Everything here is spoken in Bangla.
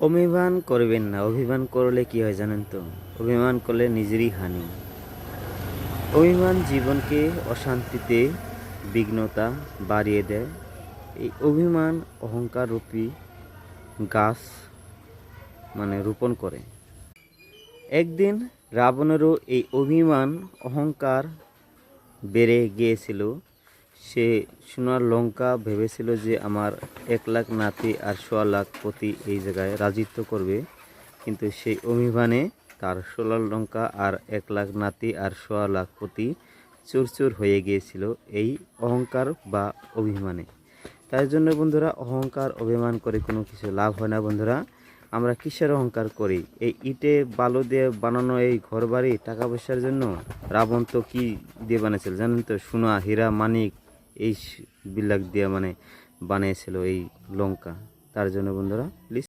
অভিমান করবেন না। অভিমান করলে কি হয় জানেন তো? অভিমান করলে নিজেরই হানি। অভিমান জীবনকে অশান্তিতে বিঘ্নতা বাড়িয়ে দেয়। এই অভিমান অহংকার রূপী গাছ রোপণ করে। একদিন রাবণেরও এই অভিমান অহংকার বেড়ে গিয়েছিল। সে সোনার লঙ্কা ভেবেছিল যে আমার 1,00,000 নাতি আর 1,00,000 পতি এই জায়গায় রাজত্ব করবে, কিন্তু সেই অভিমানে তার 16 লঙ্কা আর 1,00,000 নাতি আর 1,00,000 পতি চুরচুর হয়ে গিয়েছিল এই অহংকার বা অভিমানে। তাই জন্য বন্ধুরা, অহংকার অভিমান করে কোনো কিছু লাভ হয় না বন্ধুরা। আমরা কিসের অহংকার করি? এই ইটে বালু দিয়ে বানানো এই ঘর বাড়ি টাকা পয়সার জন্য। রাবণ তো কি দিয়ে বানিয়েছিল জানেন তো? সোনা, হীরা, মানিক এই বিলাক দিয়ে বানিয়েছিল এই লঙ্কা। তার জন্য বন্ধুরা প্লিজ